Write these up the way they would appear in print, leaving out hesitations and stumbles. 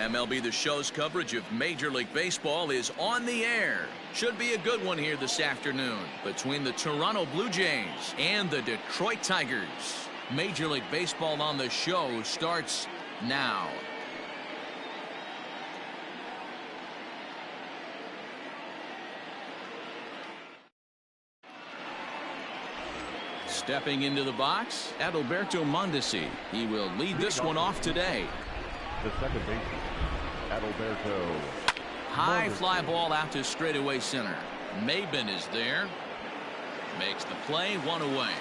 MLB The Show's coverage of Major League Baseball is on the air. Should be a good one here this afternoon between the Toronto Blue Jays and the Detroit Tigers. Major League Baseball on the Show starts now. Stepping into the box, Adalberto Mondesi. He will lead this one off today. The second baseman, Adalberto. High fly ball out to straightaway center. Maben is there. Makes the play, one away.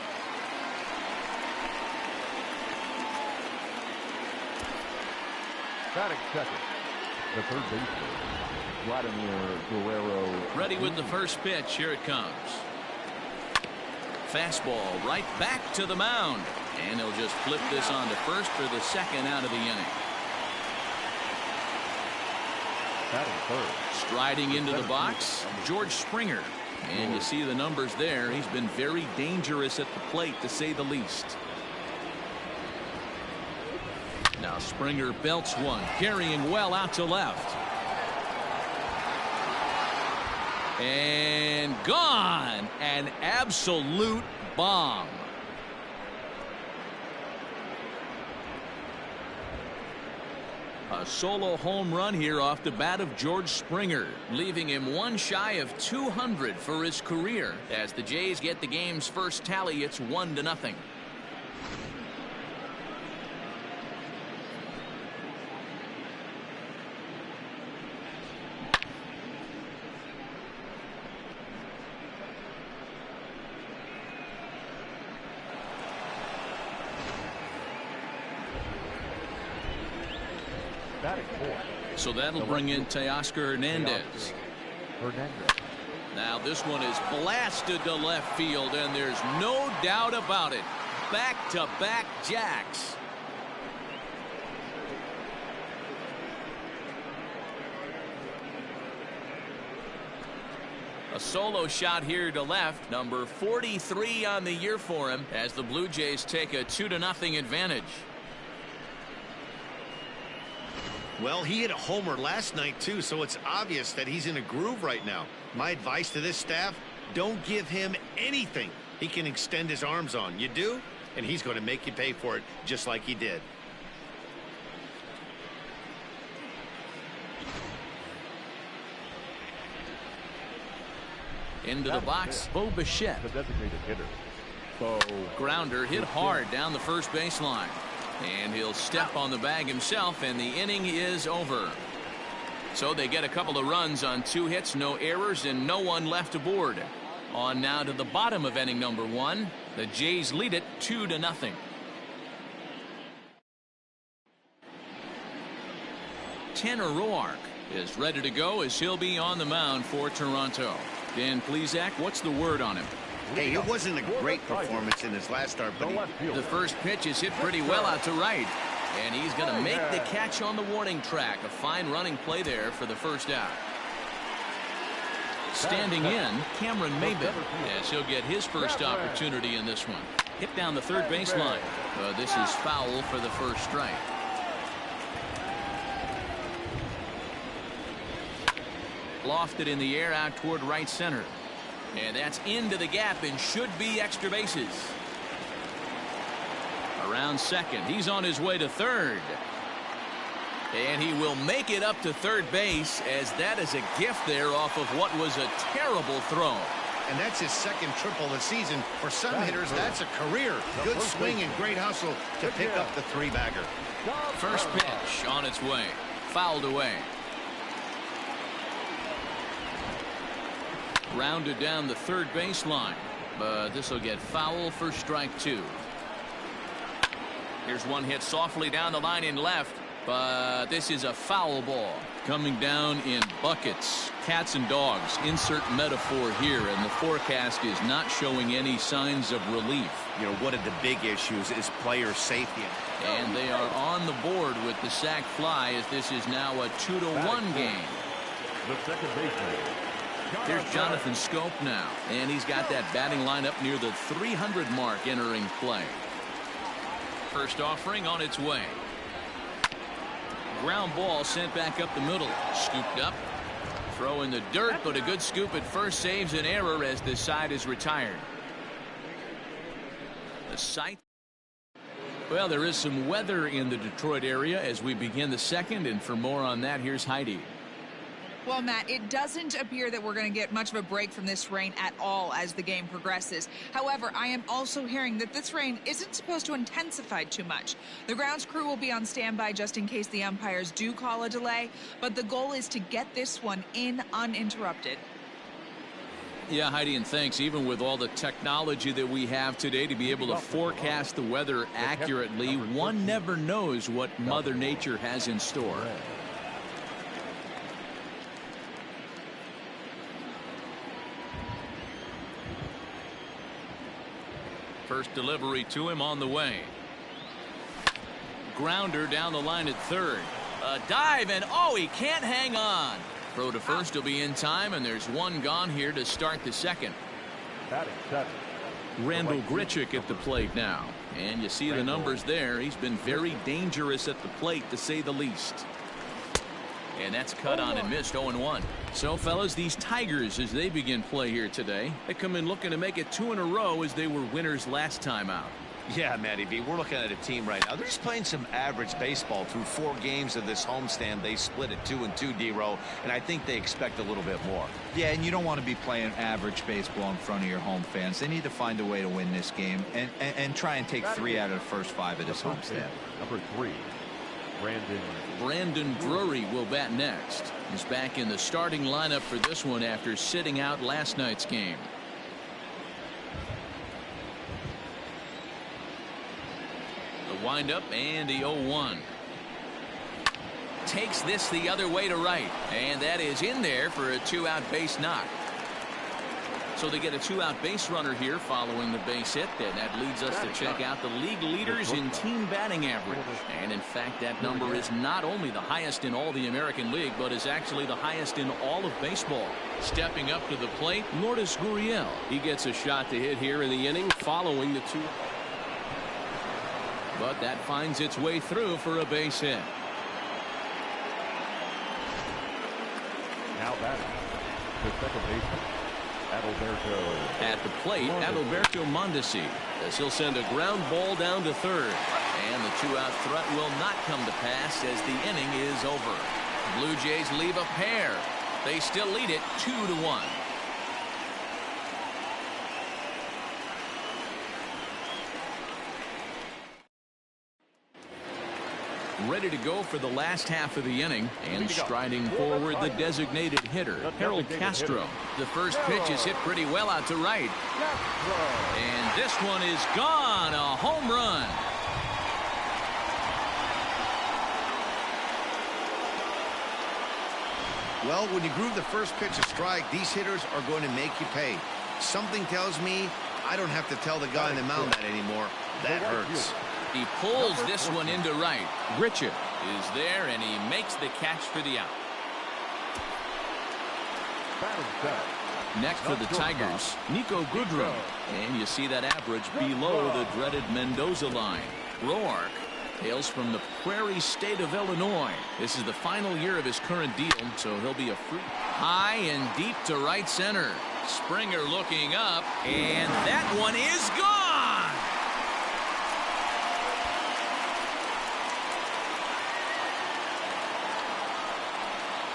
Batting second, the third baseman, Vladimir Guerrero. Ready with the first pitch. Here it comes. Fastball right back to the mound. And he'll just flip this on to first for the second out of the inning. Striding into the box, George Springer. And you see the numbers there. He's been very dangerous at the plate, to say the least. Now Springer belts one, carrying well out to left. And gone. An absolute bomb. A solo home run here off the bat of George Springer, leaving him one shy of 200 for his career. As the Jays get the game's first tally, it's 1-0. So that'll bring in Teoscar Hernandez. Now this one is blasted to left field, and there's no doubt about it. Back-to-back jacks. A solo shot here to left, number 43 on the year for him, as the Blue Jays take a 2-0 advantage. Well, he hit a homer last night, too, so it's obvious that he's in a groove right now. My advice to this staff, don't give him anything he can extend his arms on. You do, and he's going to make you pay for it just like he did. Into the box, Bo Bichette. The designated hitter. Grounder hit hard down the first baseline. And he'll step on the bag himself, and the inning is over. So they get a couple of runs on 2 hits, no errors, and no one left aboard. On now to the bottom of inning number 1. The Jays lead it 2-0. Tanner Roark is ready to go as he'll be on the mound for Toronto. Dan Plesac, what's the word on him? Hey, it wasn't a great performance in his last start, but the first pitch is hit pretty well out to right. And he's going to make the catch on the warning track. A fine running play there for the first out. Standing in, Cameron Maben, as he'll get his first opportunity in this one. Hit down the third baseline. This is foul for the first strike. Lofted in the air out toward right center. And that's into the gap and should be extra bases. Around second. He's on his way to third. And he will make it up to third base, as that is a gift there off of what was a terrible throw. And that's his second triple this season. For some hitters, that's a career. Good swing and great hustle to pick up the 3-bagger. First pitch on its way. Fouled away. Rounded down the third baseline, but this will get foul for strike 2. Here's one hit softly down the line in left, but this is a foul ball. Coming down in buckets. Cats and dogs, insert metaphor here, and the forecast is not showing any signs of relief. You know, one of the big issues is player safety. And they are on the board with the sac fly, as this is now a 2-1 game. The second baseman. There's Jonathan Scope now, and he's got that batting lineup near the 300 mark entering play. First offering on its way. Ground ball sent back up the middle. Scooped up. Throw in the dirt, but a good scoop at first saves an error as the side is retired. The site. Well, there is some weather in the Detroit area as we begin the second, and for more on that, here's Heidi. Well, Matt, it doesn't appear that we're going to get much of a break from this rain at all as the game progresses. However, I am also hearing that this rain isn't supposed to intensify too much. The grounds crew will be on standby just in case the umpires do call a delay, but the goal is to get this one in uninterrupted. Yeah, Heidi, and thanks. Even with all the technology that we have today to be able to forecast the weather accurately, one never knows what Mother Nature has in store. First delivery to him on the way. Grounder down the line at third. A dive, and oh, he can't hang on. Throw to first will be in time, and there's one gone here to start the second. Randall Grichuk at the plate now. And you see the numbers there. He's been very dangerous at the plate, to say the least. And that's cut on and missed. 0-1. So, fellas, these Tigers, as they begin play here today, they come in looking to make it 2 in a row as they were winners last time out. Yeah, Matty V, we're looking at a team right now. They're just playing some average baseball through 4 games of this homestand. They split at 2-2, D-Row, and I think they expect a little bit more. Yeah, and you don't want to be playing average baseball in front of your home fans. They need to find a way to win this game and try and take 3 out of the first 5 of this homestand. Number 3, Brandon Drury will bat next. He's back in the starting lineup for this one after sitting out last night's game. The windup and the 0-1. Takes this the other way to right, and that is in there for a 2-out base knock. So they get a 2-out base runner here following the base hit, and that leads us to check out the league leaders in team batting average. And in fact, that number is not only the highest in all the American League, but is actually the highest in all of baseball. Stepping up to the plate, Lourdes Gurriel. He gets a shot to hit here in the inning following the 2. But that finds its way through for a base hit. now batting, the second baseman, Adalberto. At the plate, Adalberto Mondesi, as he'll send a ground ball down to third. And the 2-out threat will not come to pass as the inning is over. Blue Jays leave a pair. They still lead it 2-1. Ready to go for the last half of the inning, and striding forward the designated hitter, Harold Castro. The first pitch is hit pretty well out to right. And this one is gone, a home run. Well, when you groove the first pitch a strike, these hitters are going to make you pay. Something tells me I don't have to tell the guy on the mound that anymore. That hurts. He pulls this one into right. Grichuk is there, and he makes the catch for the out. Next for the Tigers, Nico Goodrum. And you see that average below the dreaded Mendoza line. Roark hails from the Prairie State of Illinois. This is the final year of his current deal, so he'll be a free. High and deep to right center. Springer looking up, and that one is gone.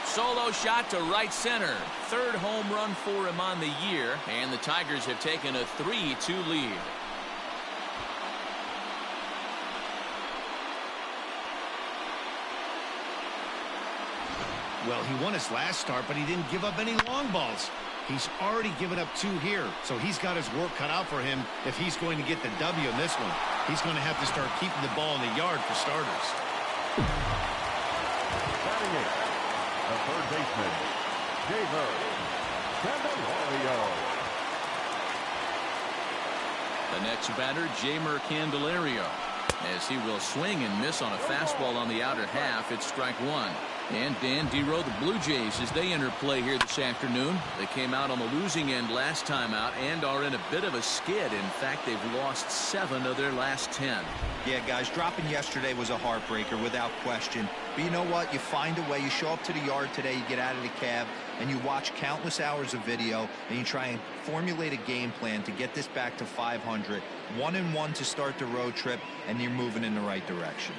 Solo shot to right center. Third home run for him on the year, and the Tigers have taken a 3-2 lead. Well, he won his last start, but he didn't give up any long balls. He's already given up 2 here, so he's got his work cut out for him if he's going to get the W in this one. He's going to have to start keeping the ball in the yard for starters. The third baseman, Jamer Candelario. The next batter, Jamer Candelario, as he will swing and miss on a fastball on the outer half. It's strike one. And Dan Dero, the Blue Jays, as they enter play here this afternoon. They came out on the losing end last time out and are in a bit of a skid. In fact, they've lost 7 of their last 10. Yeah, guys, dropping yesterday was a heartbreaker without question. But you know what? You find a way. You show up to the yard today, you get out of the cab, and you watch countless hours of video, and you try and formulate a game plan to get this back to 500. 1-1 to start the road trip, and you're moving in the right direction.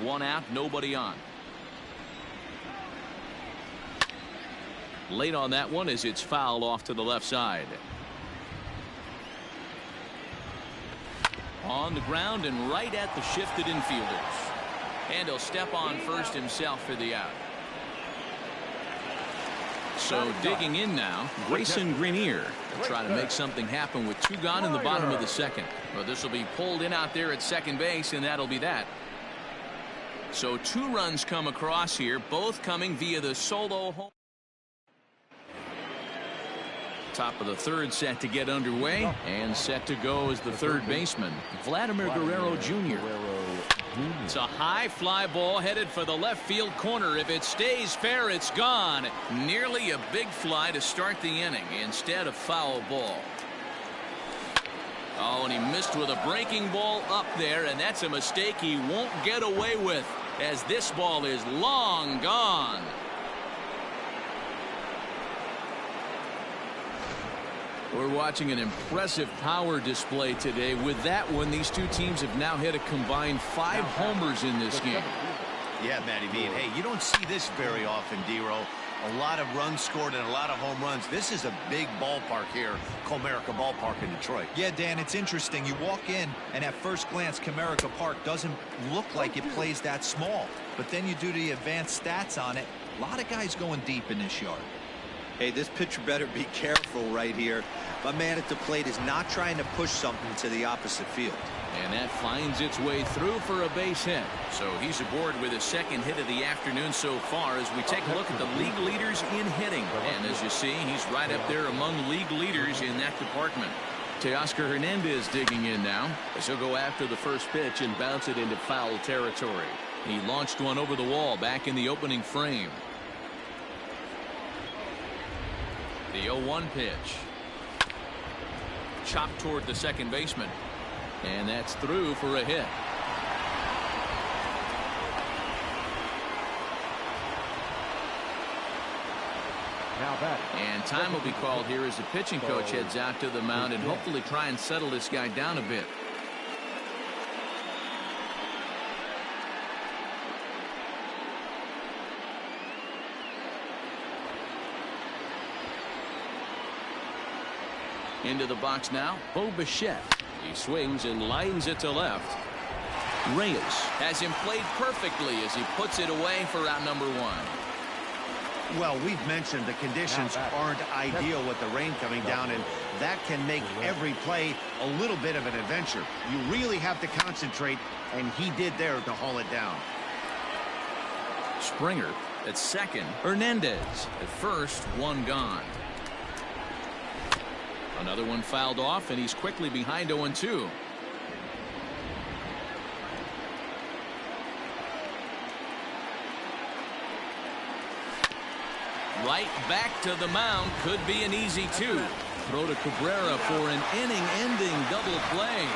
One out, nobody on. Late on that one as it's fouled off to the left side. On the ground and right at the shifted infielders. And he'll step on first himself for the out. So digging in now, Grayson Greenier will try to make something happen with 2 gone in the bottom of the second. Well, this will be pulled in out there at second base, and that'll be that. So 2 runs come across here, both coming via the solo home. Top of the third set to get underway, and set to go is the third baseman, Vladimir Guerrero Jr. It's a high fly ball headed for the left field corner. If it stays fair, it's gone. Nearly a big fly to start the inning instead of foul ball. Oh, and he missed with a breaking ball up there, and that's a mistake he won't get away with, as this ball is long gone. We're watching an impressive power display today. With that one, these two teams have now hit a combined 5 homers in this game. Yeah, Matty V. And hey, you don't see this very often, Dero. A lot of runs scored and a lot of home runs. This is a big ballpark here, Comerica Ballpark in Detroit. Yeah, Dan, it's interesting. You walk in, and at first glance, Comerica Park doesn't look like it plays that small. But then you do the advanced stats on it. A lot of guys going deep in this yard. Hey, this pitcher better be careful right here. My man at the plate is not trying to push something to the opposite field. And that finds its way through for a base hit. So he's aboard with his second hit of the afternoon so far as we take a look at the league leaders in hitting. And as you see, he's right up there among league leaders in that department. Teoscar Hernandez digging in now as he'll go after the first pitch and bounce it into foul territory. He launched one over the wall back in the opening frame. The 0-1 pitch. Chopped toward the second baseman. And that's through for a hit. And time will be called here as the pitching coach heads out to the mound and hopefully try and settle this guy down a bit. Into the box now, Bo Bichette. He swings and lines it to left. Reyes has him played perfectly as he puts it away for out number 1. Well, we've mentioned the conditions aren't ideal with the rain coming down, and that can make every play a little bit of an adventure. You really have to concentrate, and he did there to haul it down. Springer at second. Hernandez at first, 1 gone. Another one fouled off, and he's quickly behind 0-2. Right back to the mound. Could be an easy 2. Throw to Cabrera for an inning-ending double play.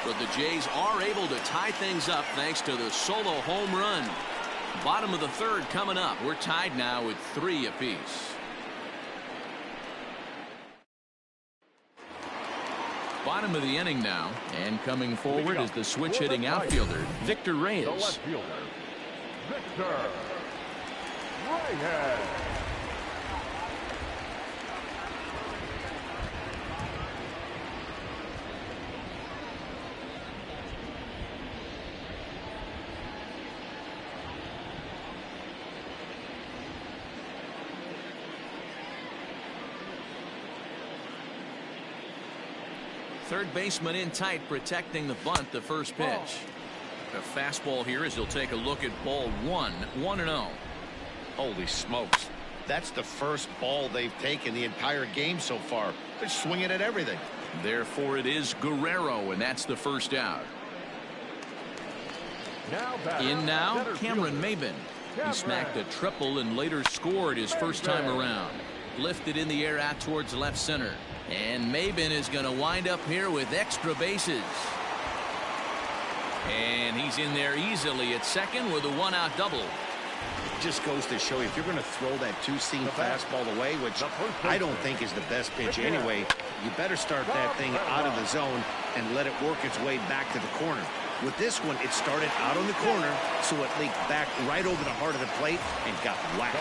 But the Jays are able to tie things up thanks to the solo home run. Bottom of the third coming up. We're tied now with 3 apiece. Bottom of the inning now, and coming forward is the switch hitting outfielder, Victor Reyes. Victor Reyes. Third baseman in tight, protecting the bunt, the first pitch. The fastball here as he'll take a look at ball one. 1-0. Holy smokes. That's the first ball they've taken the entire game so far. They're swinging at everything. Therefore, it is Guerrero, and that's the first out. In now, Cameron Maybin. He smacked a triple and later scored his first time around. Lifted in the air out towards left center. And Maybin is going to wind up here with extra bases. And he's in there easily at second with a one-out double. It just goes to show you, if you're going to throw that two-seam fastball away, which I don't think is the best pitch anyway, you better start that thing out of the zone and let it work its way back to the corner. With this one, it started out on the corner, so it leaked back right over the heart of the plate and got whacked.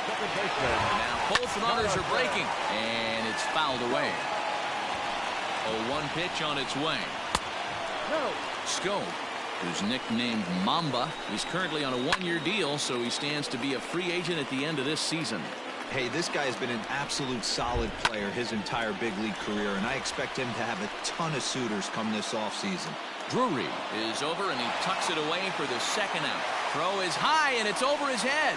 Now both runners are breaking, and it's fouled away. A 1 pitch on its way. Scope, who's nicknamed Mamba, is currently on a 1-year deal, so he stands to be a free agent at the end of this season. Hey, this guy has been an absolute solid player his entire big league career, and I expect him to have a ton of suitors come this offseason. Drury is over, and he tucks it away for the second out. Throw is high, and it's over his head.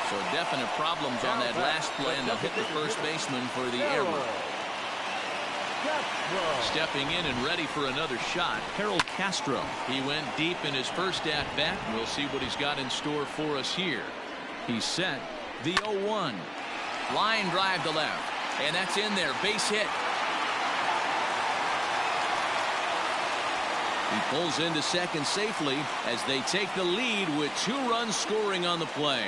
So definite problems on that last play, and they'll hit the first baseman for the error. Stepping in and ready for another shot, Harold Castro. He went deep in his first at-bat. We'll see what he's got in store for us here. He's set. The 0-1. Line drive to left. And that's in there. Base hit. He pulls into second safely as they take the lead with 2 runs scoring on the play.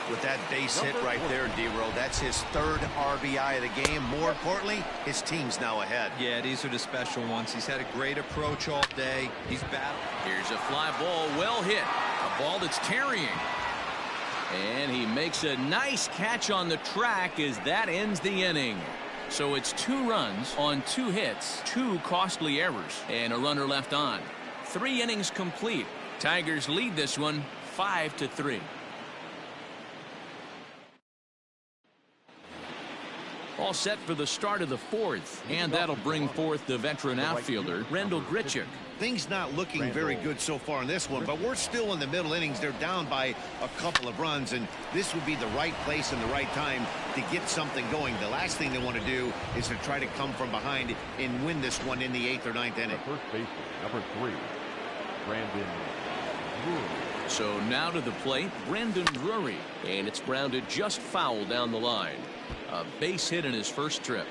With that base hit right there, D-Row, that's his 3rd RBI of the game. More importantly, his team's now ahead. Yeah, these are the special ones. He's had a great approach all day. He's battled. Here's a fly ball, well hit. A ball that's tarrying. And he makes a nice catch on the track as that ends the inning. So it's 2 runs on 2 hits, 2 costly errors, and a runner left on. 3 innings complete. Tigers lead this one 5-3. All set for the start of the 4th, and that'll bring forth the veteran outfielder, Rendell Grichuk. Things not looking very good so far in this one, but we're still in the middle innings. They're down by a couple of runs, and this would be the right place and the right time to get something going. The last thing they want to do is to try to come from behind and win this one in the 8th or 9th inning. First baseman, number 3, Brandon Drury. So now to the plate, Brandon Drury, and it's grounded just foul down the line. A base hit in his first trip.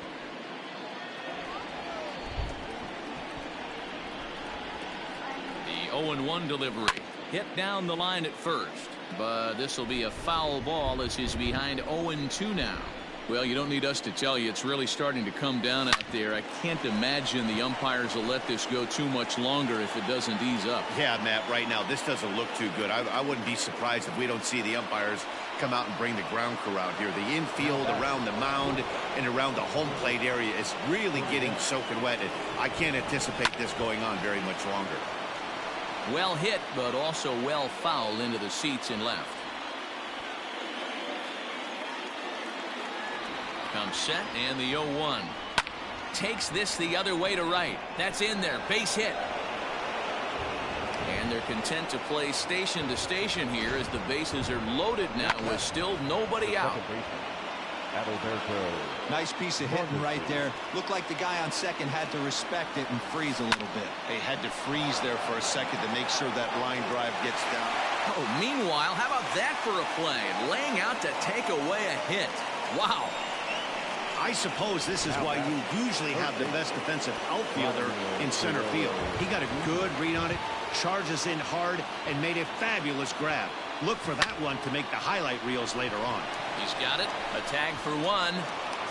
The 0-1 delivery. Hit down the line at first. But this will be a foul ball as he's behind 0-2 now. Well, you don't need us to tell you, it's really starting to come down out there. I can't imagine the umpires will let this go too much longer if it doesn't ease up. Yeah, Matt, right now this doesn't look too good. I wouldn't be surprised if we don't see the umpires come out and bring the ground crew out here. The infield around the mound and around the home plate area is really getting soaking wet. And I can't anticipate this going on very much longer. Well hit, but also well fouled into the seats and left. Comes set, and the 0-1. Takes this the other way to right. That's in there. Base hit. And they're content to play station to station here as the bases are loaded now with still nobody out. Nice piece of hitting right there. Looked like the guy on second had to respect it and freeze a little bit. They had to freeze there for a second to make sure that line drive gets down. Oh, meanwhile, how about that for a play? Laying out to take away a hit. Wow. I suppose this is why you usually have the best defensive outfielder in center field. He got a good read on it, charges in hard, and made a fabulous grab. Look for that one to make the highlight reels later on. He's got it. A tag for 1.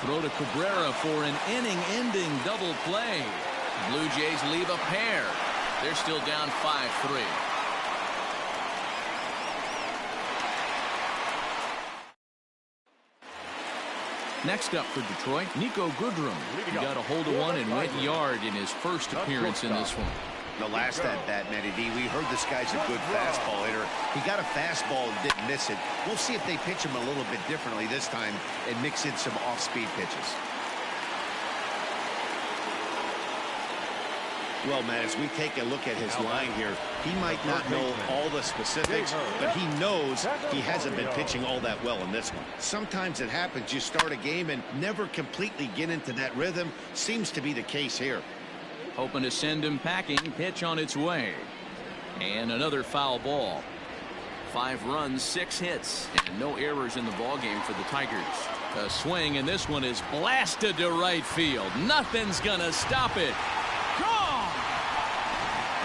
Throw to Cabrera for an inning-ending double play. Blue Jays leave a pair. They're still down 5-3. Next up for Detroit, Nico Goodrum. He got a hold of one and went yard in his first appearance in this one. The last at-bat, Matty D, we heard this guy's a good fastball hitter. He got a fastball and didn't miss it. We'll see if they pitch him a little bit differently this time and mix in some off-speed pitches. Well, Matt, as we take a look at his line here, he might not know all the specifics, but he knows he hasn't been pitching all that well in this one. Sometimes it happens. You start a game and never completely get into that rhythm. Seems to be the case here. Hoping to send him packing. Pitch on its way. And another foul ball. 5 runs, 6 hits, and no errors in the ballgame for the Tigers. A swing, and this one is blasted to right field. Nothing's going to stop it. Gone!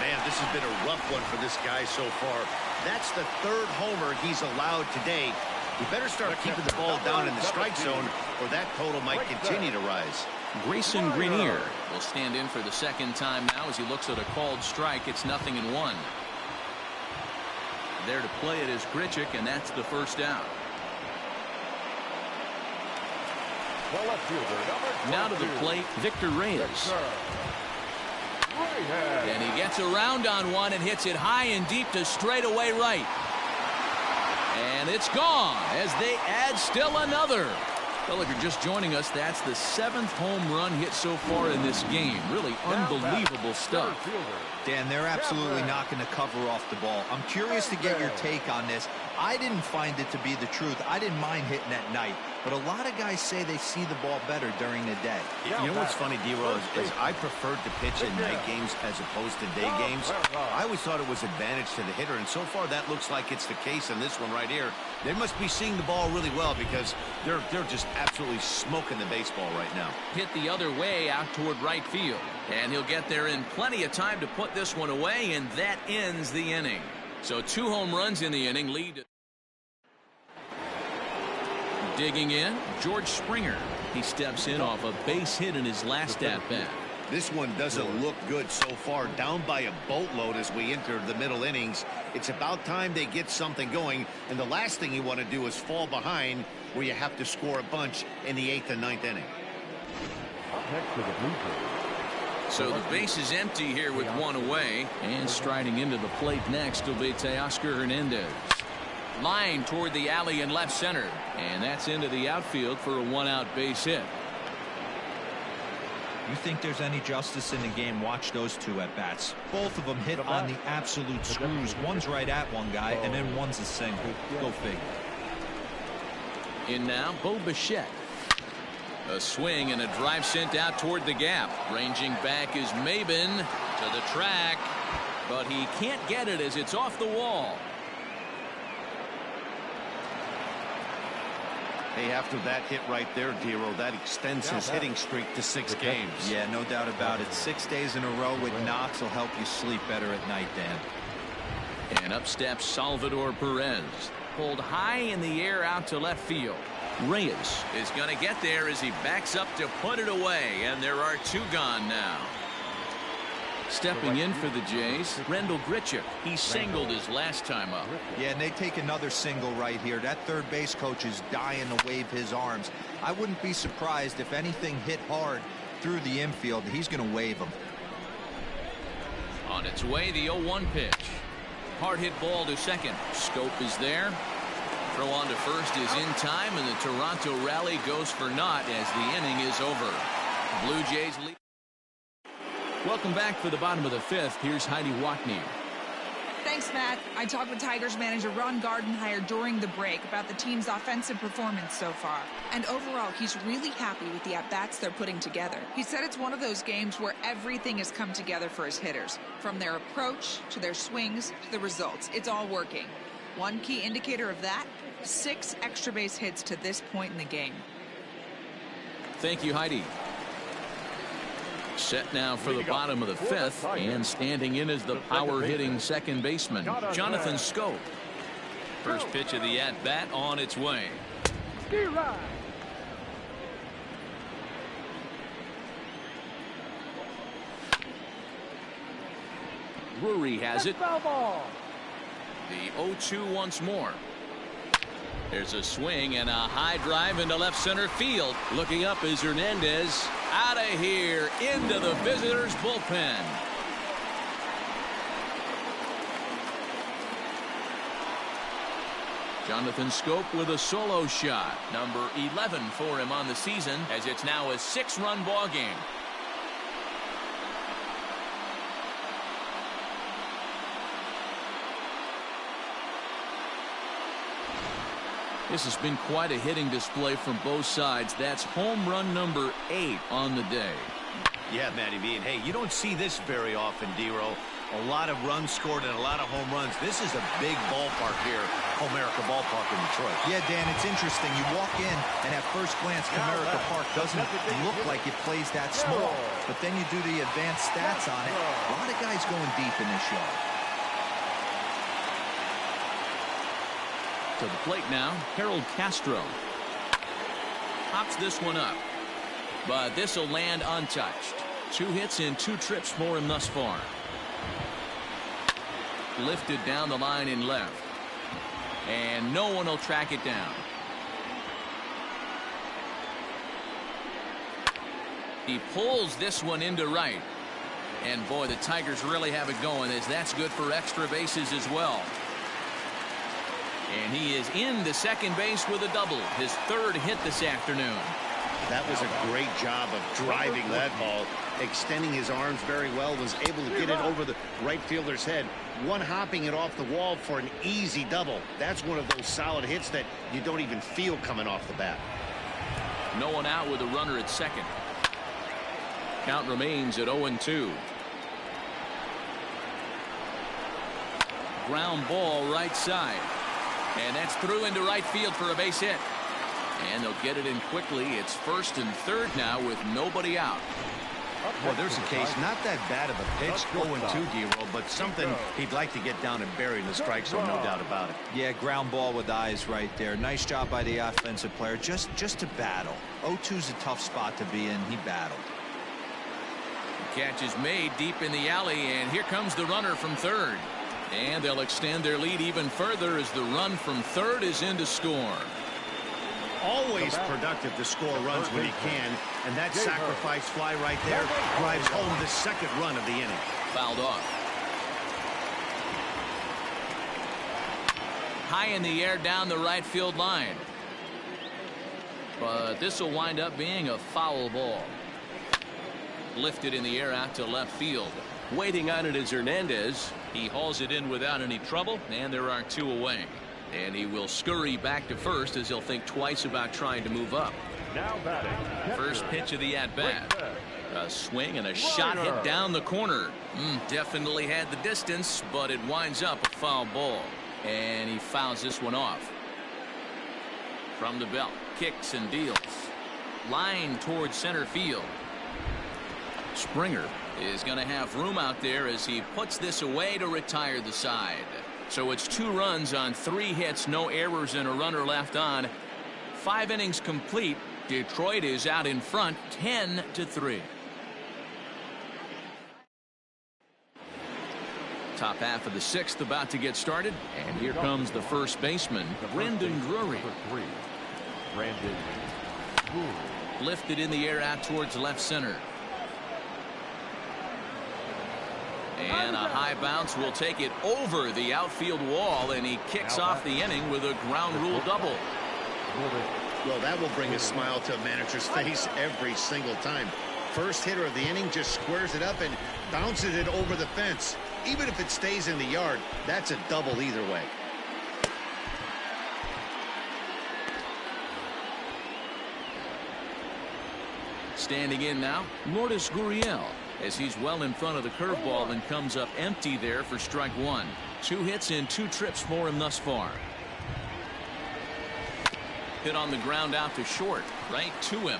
Man, this has been a rough one for this guy so far. That's the 3rd homer he's allowed today. He better start keeping the ball down in the strike zone, or that total might continue to rise. Grayson Greenier will stand in for the 2nd time now as he looks at a called strike. It's 0-1. There to play it is Grichuk, and that's the 1st out. Now to the plate, Victor Reyes. And he gets around on one and hits it high and deep to straightaway right. And it's gone as they add still another. Well, if you're just joining us, that's the 7th home run hit so far in this game. Really unbelievable stuff. Dan, they're absolutely not going to cover off the ball. I'm curious to get your take on this. I didn't find it to be the truth. I didn't mind hitting at night, but a lot of guys say they see the ball better during the day. You know what's funny, D-Roll, is I preferred to pitch in night games as opposed to day games. I always thought it was advantage to the hitter, and so far that looks like it's the case in this one right here. They must be seeing the ball really well because they're just absolutely smoking the baseball right now. Hit the other way out toward right field, and he'll get there in plenty of time to put this one away, and that ends the inning. So 2 home runs in the inning lead. Digging in, George Springer. He steps in off a base hit in his last at-bat. This one doesn't look good so far. Down by a boatload as we enter the middle innings. It's about time they get something going, and the last thing you want to do is fall behind where you have to score a bunch in the 8th and 9th inning. So the base is empty here with 1 away, and striding into the plate next will be Teoscar Hernandez. Line toward the alley in left center, and that's into the outfield for a 1-out base hit. You think there's any justice in the game? Watch those 2 at bats. Both of them hit on the absolute screws. One's right at one guy, and then one's a single. Go figure. In now, Bo Bichette. A swing and a drive sent out toward the gap. Ranging back is Maben to the track, but he can't get it as it's off the wall. Hey, after that hit right there, Dero, that extends his hitting streak to 6 games. Yeah, no doubt about it. 6 days in a row with knocks will help you sleep better at night, Dan. And up steps Salvador Perez. Pulled high in the air out to left field. Reyes is going to get there as he backs up to put it away, and there are 2 gone now. Stepping in for the Jays, Rendell Grichuk. He singled his last time up. Yeah, and they take another single right here. That third base coach is dying to wave his arms. I wouldn't be surprised if anything hit hard through the infield. He's going to wave them. On its way, the 0-1 pitch. Hard hit ball to second. Scope is there. Throw on to first is in time, and the Toronto rally goes for naught as the inning is over. Blue Jays lead. Welcome back for the bottom of the 5th. Here's Heidi Watney. Thanks, Matt. I talked with Tigers manager Ron Gardenhire during the break about the team's offensive performance so far. And overall, he's really happy with the at-bats they're putting together. He said it's one of those games where everything has come together for his hitters. From their approach, to their swings, to the results. It's all working. One key indicator of that, 6 extra base hits to this point in the game. Thank you, Heidi. Set now for the bottom of the 5th, and standing in is the power-hitting second baseman, Jonathan Scope. First pitch of the at-bat on its way. Drury has it. The 0-2 once more. There's a swing and a high drive into left center field. Looking up is Hernandez. Out of here into the visitors' bullpen. Jonathan Scope with a solo shot. Number 11 for him on the season, as it's now a 6-run ball game. This has been quite a hitting display from both sides. That's home run number 8 on the day. Yeah, Matty V. And hey, you don't see this very often, D-Row. A lot of runs scored and a lot of home runs. This is a big ballpark here, Comerica Ballpark in Detroit. Yeah, Dan, it's interesting. You walk in, and at first glance, Comerica Park doesn't look like it plays that small. But then you do the advanced stats on it. A lot of guys going deep in this yard. To the plate now, Harold Castro. Pops this one up. But this will land untouched. 2 hits in 2 trips for him thus far. Lifted down the line in left. And no one will track it down. He pulls this one into right. And boy, the Tigers really have it going, as that's good for extra bases as well. And he is into second base with a double. His 3rd hit this afternoon. That was a great job of driving that ball, extending his arms very well, was able to get it over the right fielder's head, one-hopping it off the wall for an easy double. That's one of those solid hits that you don't even feel coming off the bat. No one out with a runner at second. Count remains at 0-2. Ground ball right side. And that's through into right field for a base hit. And they'll get it in quickly. It's 1st and 3rd now with nobody out. Well, there's a case, not that bad of a pitch, 0-2, D-Roll, but something he'd like to get down and bury in the strike zone, no doubt about it. Yeah, ground ball with eyes right there. Nice job by the offensive player, just to battle. 0-2's a tough spot to be in. He battled. The catch is made deep in the alley, and here comes the runner from 3rd. And they'll extend their lead even further as the run from 3rd is in to score. Always productive to score runs when you can, and that sacrifice fly right there drives home the 2nd run of the inning. Fouled off. High in the air down the right field line. But this will wind up being a foul ball. Lifted in the air out to left field. Waiting on it is Hernandez. He hauls it in without any trouble, and there are 2 away. And he will scurry back to first, as he'll think twice about trying to move up. Now batting. First pitch of the at-bat. A swing and a shot hit down the corner. Definitely had the distance, but it winds up a foul ball. And he fouls this one off. From the belt, kicks and deals. Line towards center field. Springer is going to have room out there as he puts this away to retire the side. So it's 2 runs on 3 hits, no errors, and a runner left on. 5 innings complete. Detroit is out in front, 10-3. Top half of the 6th about to get started, and here comes the first baseman, Brendan Drury. Brandon Drury. Lifted in the air out towards left center. And a high bounce will take it over the outfield wall, and he kicks off the inning with a ground rule double. Well, that will bring a smile to a manager's face every single time. First hitter of the inning just squares it up and bounces it over the fence. Even if it stays in the yard, that's a double either way. Standing in now, Lourdes Gurriel, as he's well in front of the curveball and comes up empty there for strike 1. 2 hits in 2 trips for him thus far. Hit on the ground out to short, right to him.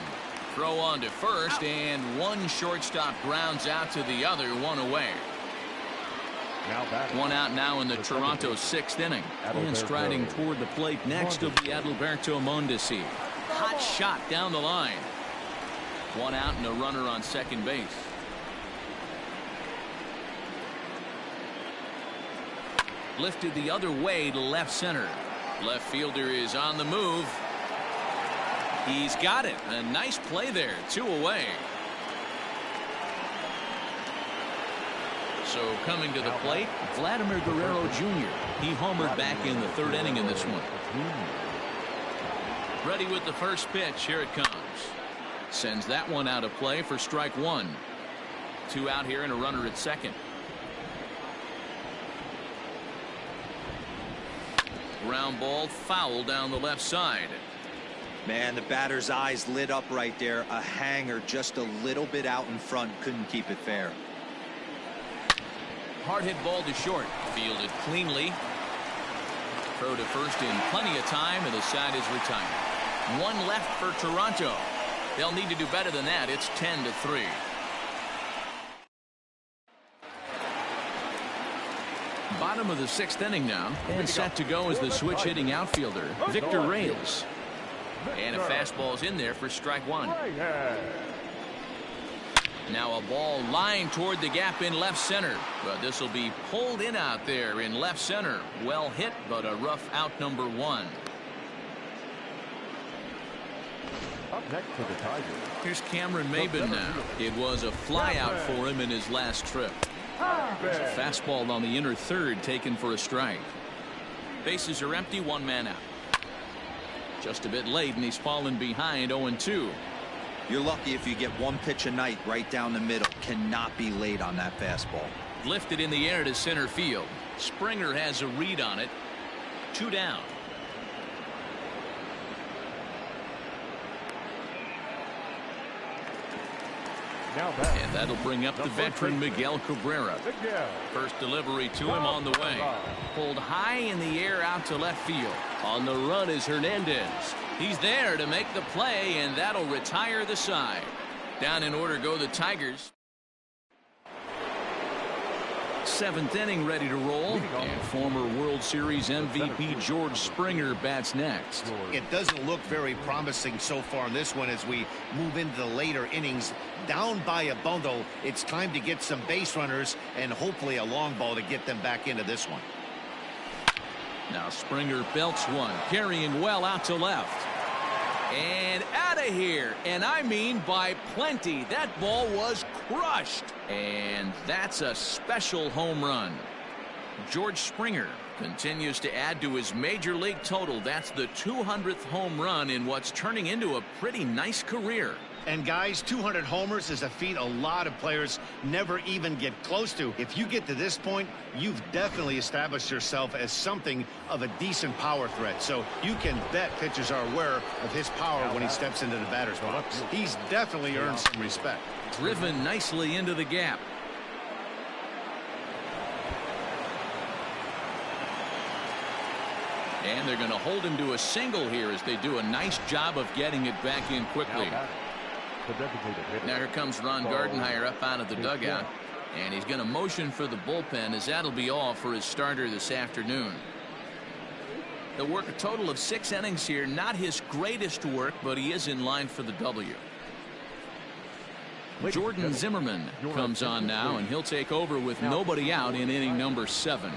Throw on to first, and one shortstop grounds out to the other, 1 away. Now batting. 1 out now in the Toronto 6th inning. And striding toward the plate next will be Adalberto Mondesi. Hot shot down the line. 1 out and a runner on second base. Lifted the other way to left center. Left fielder is on the move. He's got it. A nice play there. 2 away. So coming to the plate, Vladimir Guerrero Jr. He homered back in the third inning in this one. Ready with the first pitch. Here it comes. Sends that one out of play for strike one. 2 out here and a runner at second. Ground ball foul down the left side. Man, the batter's eyes lit up right there. A hanger just a little bit out in front. Couldn't keep it fair. Hard hit ball to short. Fielded cleanly. Throw to first in plenty of time, and the side is retired. 1 left for Toronto. They'll need to do better than that. It's 10-3. Bottom of the 6th inning now, and set to go is the switch hitting outfielder Victor Reyes. And a fastball's in there for strike one. Now a ball lined toward the gap in left center, but this will be pulled in out there in left center. Well hit, but a rough out number 1. Up next to the Tigers. Here's Cameron Maybin now. It was a fly out for him in his last trip. There's a fastball on the inner third taken for a strike. Bases are empty, 1 man out. Just a bit late, and he's fallen behind 0-2. You're lucky if you get 1 pitch a night right down the middle. Cannot be late on that fastball. Lifted in the air to center field. Springer has a read on it. 2 down. And that'll bring up the veteran Miguel Cabrera. First delivery to him on the way. Pulled high in the air out to left field. On the run is Hernandez. He's there to make the play, and that'll retire the side. Down in order go the Tigers. 7th inning ready to roll, and former World Series MVP George Springer bats next. It doesn't look very promising so far in this one as we move into the later innings. Down by a bundle, it's time to get some base runners and hopefully a long ball to get them back into this one. Now Springer belts one, carrying well out to left. And out of here, and I mean by plenty. That ball was crushed, and that's a special home run. George Springer continues to add to his major league total. That's the 200th home run in what's turning into a pretty nice career. And guys, 200 homers is a feat a lot of players never even get close to. If you get to this point, you've definitely established yourself as something of a decent power threat. So you can bet pitchers are aware of his power when he steps into the batter's box. He's definitely earned some respect. Driven nicely into the gap. And they're going to hold him to a single here as they do a nice job of getting it back in quickly. Now here comes Ron Gardenhire up out of the dugout, and he's going to motion for the bullpen, as that'll be all for his starter this afternoon. He'll work a total of 6 innings here. Not his greatest work, but he is in line for the W. Jordan Zimmerman comes on now, and he'll take over with nobody out in inning number 7.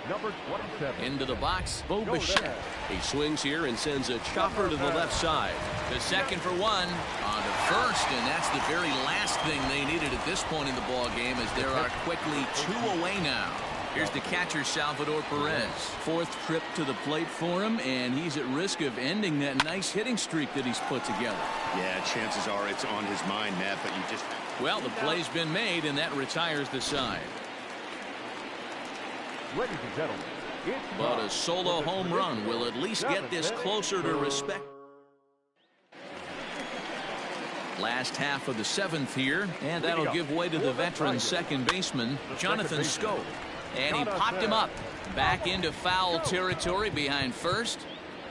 Number 27. Into the box, Bo Bichette. He swings here and sends a chopper to the left side. To second for 1. On to first, and that's the very last thing they needed at this point in the ball game, as there are quickly 2 away now. Here's the catcher, Salvador Perez. 4th trip to the plate for him, and he's at risk of ending that nice hitting streak that he's put together. Yeah, chances are it's on his mind, Matt, but you just... Well, the play's been made, and that retires the side. Ladies and gentlemen, but a solo home run will at least get this closer to respect. Last half of the 7th here, and that'll give way to the veteran second baseman, Jonathan Scope. And he popped him up back into foul territory behind first,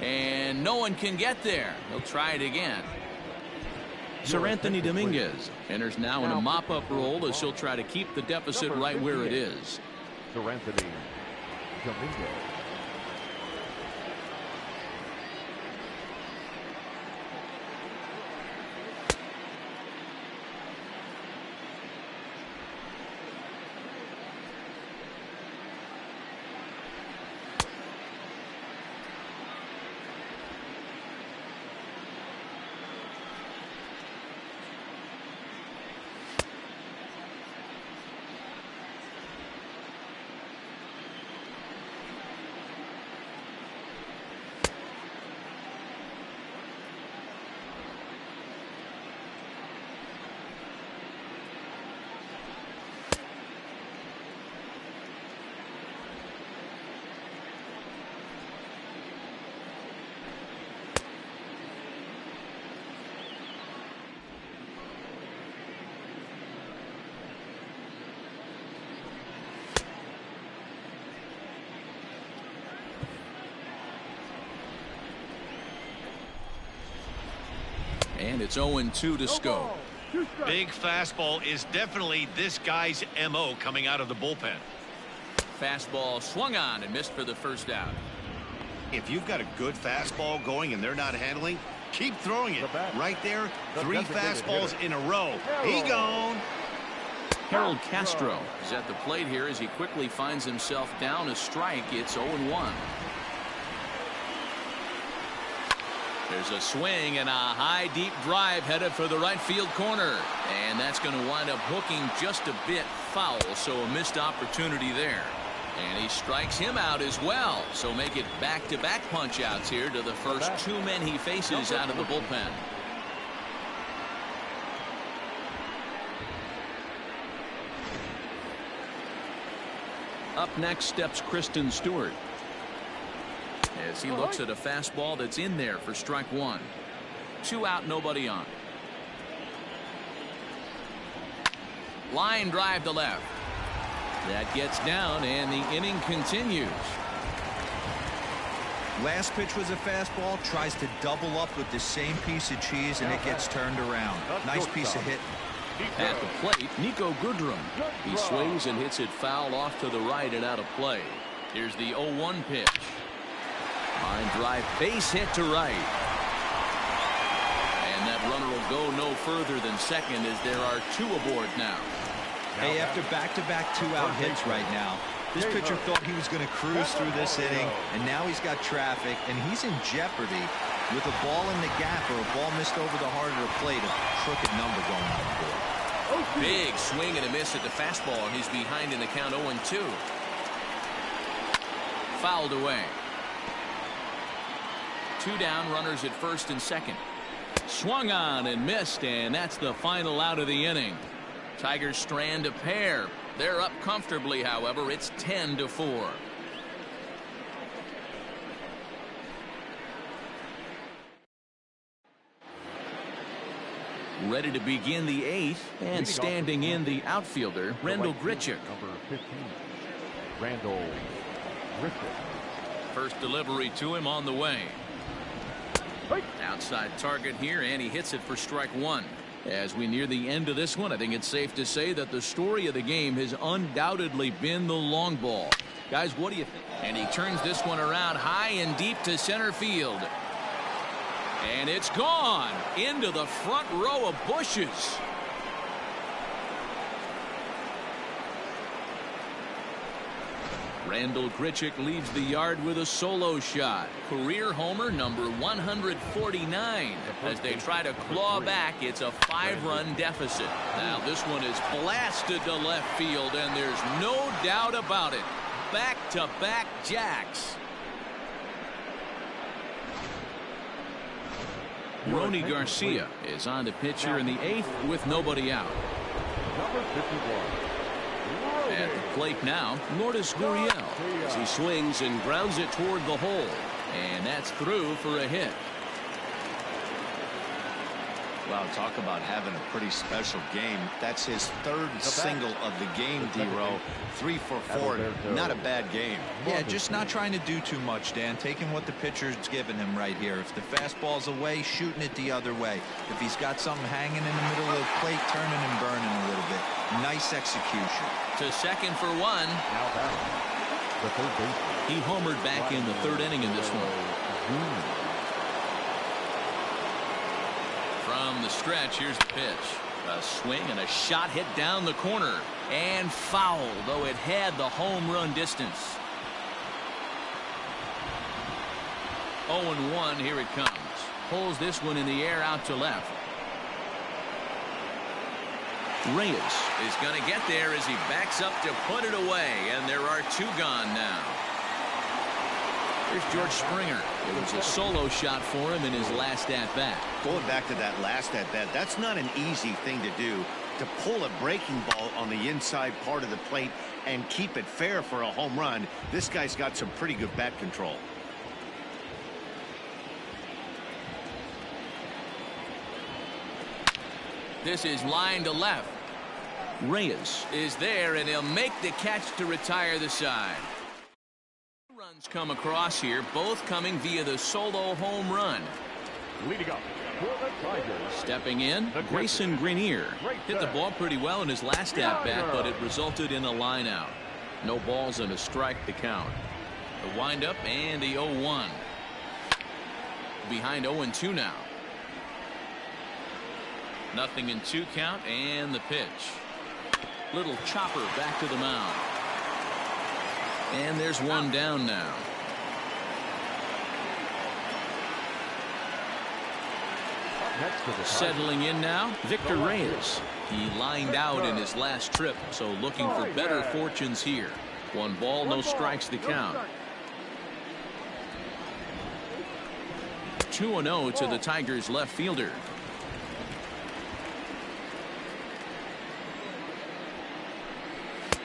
and no one can get there. He'll try it again. Sir Anthony Dominguez enters now in a mop-up role as he'll try to keep the deficit right where it is. Sir Anthony Dominguez. And it's 0-2 to Scope. Big fastball is definitely this guy's MO coming out of the bullpen. Fastball swung on and missed for the first out. If you've got a good fastball going and they're not handling, keep throwing it. Right there, 3 fastballs in a row. He gone. Harold Castro is at the plate here as he quickly finds himself down a strike. It's 0-1. There's a swing and a high deep drive headed for the right field corner, and that's going to wind up hooking just a bit foul, so a missed opportunity there. And he strikes him out as well, so make it back-to-back punch outs here to the first 2 men he faces out of the bullpen. Up next steps Kristen Stewart as he looks at a fastball that's in there for strike 1. 2 out, nobody on. Line drive to left. That gets down, and the inning continues. Last pitch was a fastball, tries to double up with the same piece of cheese, and it gets turned around. Nice piece of hit. At the plate, Nico Goodrum. He swings and hits it foul off to the right and out of play. Here's the 0-1 pitch. Line drive, base hit to right. And that runner will go no further than second as there are 2 aboard now. Hey, after back-to-back 2-out hits right now, this pitcher thought he was going to cruise through this inning, and now he's got traffic, and he's in jeopardy with a ball in the gap or a ball missed over the heart of the plate, a crooked number going on the board. Big swing and a miss at the fastball, and he's behind in the count 0-2. Fouled away. 2 down, runners at first and second. Swung on and missed, and that's the final out of the inning. Tigers strand a pair. They're up comfortably, however. It's 10-4. Ready to begin the 8th, and standing in the outfielder, Randall Grichuk. Number 15, Randall Grichuk. First delivery to him on the way. Outside target here, and he hits it for strike 1. As we near the end of this one, I think it's safe to say that the story of the game has undoubtedly been the long ball. Guys, what do you think? And he turns this one around high and deep to center field. And it's gone into the front row of bushes. Randall Grichuk leaves the yard with a solo shot. Career homer number 149. As they try to claw back, it's a 5-run deficit. Now this one is blasted to left field, and there's no doubt about it. Back-to-back jacks. Ronnie Garcia is on the pitch here in the 8th with nobody out. Number 51. At the plate now, Lourdes Gurriel as he swings and grounds it toward the hole. And that's through for a hit. Wow, talk about having a pretty special game. That's his 3rd single of the game, D-Row. 3 for 4. Not a bad game. Yeah, just not trying to do too much, Dan. Taking what the pitcher's giving him right here. If the fastball's away, shooting it the other way. If he's got something hanging in the middle of the plate, turning and burning a little bit. Nice execution. To second for 1. Now batting, the third baseman. He homered back in the 3rd inning in this one. From the stretch, here's the pitch. A swing and a shot hit down the corner. And foul, though it had the home run distance. 0-1, here it comes. Pulls this one in the air out to left. Reyes is going to get there as he backs up to put it away, and there are 2 gone now. Here's George Springer. It was a solo shot for him in his last at-bat. Going back to that last at-bat, that's not an easy thing to do, to pull a breaking ball on the inside part of the plate and keep it fair for a home run. This guy's got some pretty good bat control. This is line to left. Reyes is there, and he'll make the catch to retire the side. Runs come across here, both coming via the solo home run. Leading up Stepping in, Grayson Grenier hit the ball pretty well in his last at-bat, but it resulted in a line out. No balls and a strike to count. The windup and the 0-1. Behind 0-2 now. Nothing in 2 count and the pitch. Little chopper back to the mound. And there's one down now. Settling in now, Victor Reyes. He lined out in his last trip, so looking for better fortunes here. 1 ball, no strikes to count. 2-0 to the Tigers left fielder.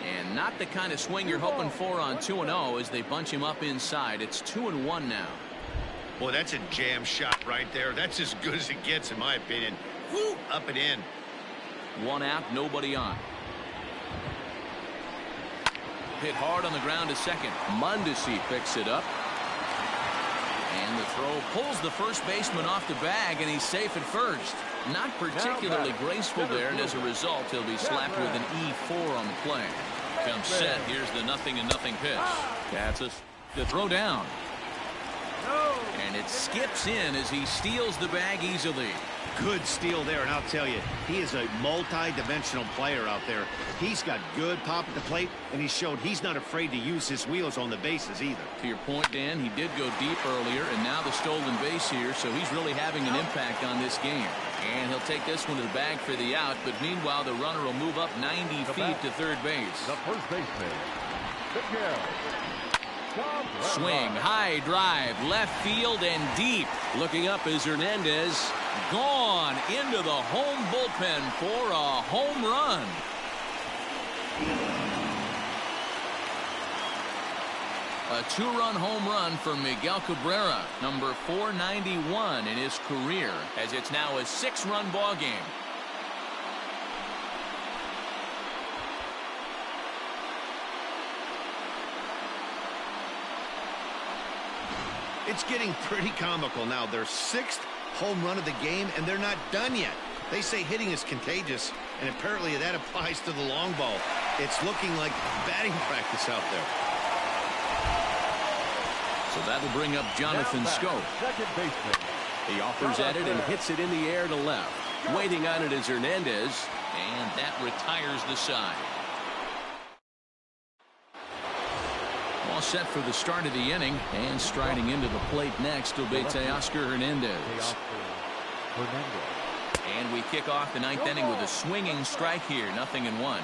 And not the kind of swing you're hoping for on 2-0 as they bunch him up inside. It's 2-1 now. Boy, that's a jam shot right there. That's as good as it gets, in my opinion. Woo, up and in. 1 out, nobody on. Hit hard on the ground to second. Mondesi picks it up. And the throw pulls the first baseman off the bag, and he's safe at first. Not particularly graceful there, and as a result, he'll be slapped with an E4 on the play. Comes set. Here's the 0-0 pitch. That's the throw down. And it skips in as he steals the bag easily. Good steal there, and I'll tell you, he is a multi-dimensional player out there. He's got good pop at the plate, and he showed he's not afraid to use his wheels on the bases either. To your point, Dan, he did go deep earlier, and now the stolen base here, so he's really having an impact on this game. And he'll take this one to the bag for the out, but meanwhile the runner will move up 90 feet to third base. The first baseman, Miguel. Swing, high drive, left field and deep. Looking up is Hernandez. Gone into the home bullpen for a home run. A 2-run home run for Miguel Cabrera, number 491 in his career, as it's now a 6-run ball game. It's getting pretty comical now. Their 6th home run of the game, and they're not done yet. They say hitting is contagious, and apparently that applies to the long ball. It's looking like batting practice out there. So that'll bring up Jonathan Scope. Second baseman. He offers at it and hits it in the air to left. Waiting on it is Hernandez, and that retires the side. All set for the start of the inning, and striding into the plate next will be Teoscar Hernandez. And we kick off the 9th inning with a swinging strike here, 0-1.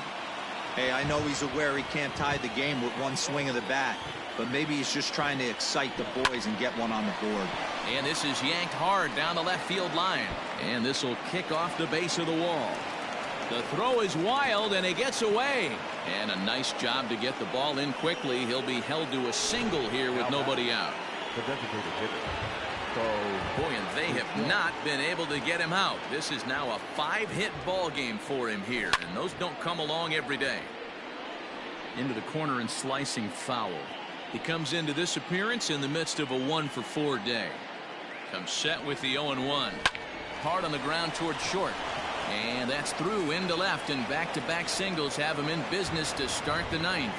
Hey, I know he's aware he can't tie the game with 1 swing of the bat, but maybe he's just trying to excite the boys and get one on the board. And this is yanked hard down the left field line, and this will kick off the base of the wall. The throw is wild, and it gets away. And a nice job to get the ball in quickly. He'll be held to a single here with nobody out. The designated hitter. Boy, and they have not been able to get him out. This is now a 5-hit ball game for him here, and those don't come along every day. Into the corner and slicing foul. He comes into this appearance in the midst of a 1-for-4 day. Comes set with the 0-1. Hard on the ground toward short. And that's through into left, and back-to-back singles have him in business to start the 9th.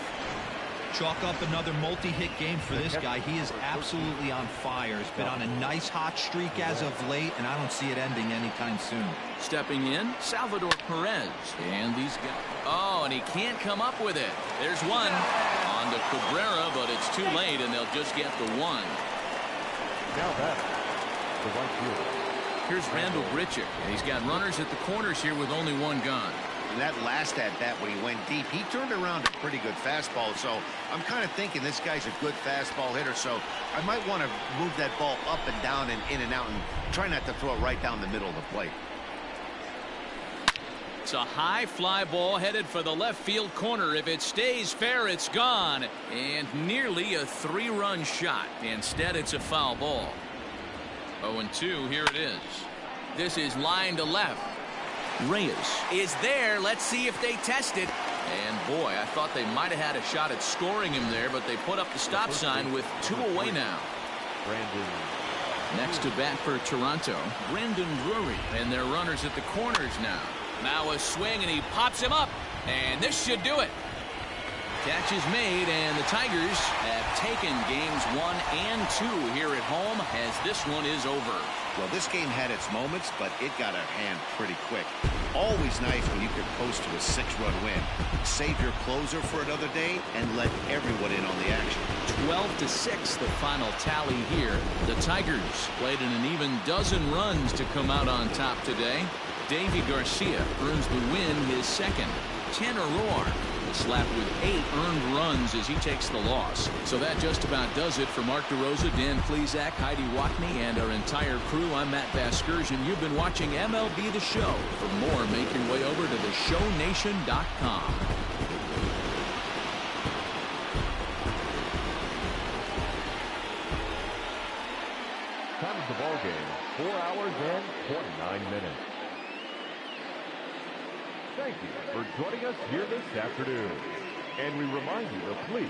Chalk up another multi-hit game for this guy. He is absolutely on fire. He's been on a nice hot streak as of late, and I don't see it ending anytime soon. Stepping in, Salvador Perez. And these guys. Oh, and he can't come up with it. There's one on to Cabrera, but it's too late, and they'll just get the 1. Now back, the right fielder. Here's Randall Grichuk, and he's got runners at the corners here with only 1 gone. And that last at-bat when he went deep, he turned around a pretty good fastball. So I'm kind of thinking this guy's a good fastball hitter. So I might want to move that ball up and down and in and out and try not to throw it right down the middle of the plate. It's a high fly ball headed for the left field corner. If it stays fair, it's gone. And nearly a 3-run shot. Instead, it's a foul ball. 0-2, here it is. This is line to left. Reyes is there. Let's see if they test it. And boy, I thought they might have had a shot at scoring him there, but they put up the stop sign with 2 away now. Next to bat for Toronto, Brandon Drury. And their runners at the corners now. Now a swing, and he pops him up. And this should do it. Catch is made, and the Tigers have taken games 1 and 2 here at home as this one is over. Well, this game had its moments, but it got out of hand pretty quick. Always nice when you can coast to a 6-run win. Save your closer for another day and let everyone in on the action. 12-6 the final tally here. The Tigers played in an even dozen runs to come out on top today. Davy Garcia earns the win, his second. Tanner Roar slapped with 8 earned runs as he takes the loss. So that just about does it for Mark DeRosa, Dan Plesac, Heidi Watney, and our entire crew. I'm Matt Vasgersian. You've been watching MLB The Show. For more, make your way over to theshownation.com. Time of the ball game, 4 hours and 29 minutes. Thank you for joining us here this afternoon. And we remind you to please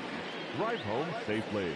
drive home safely.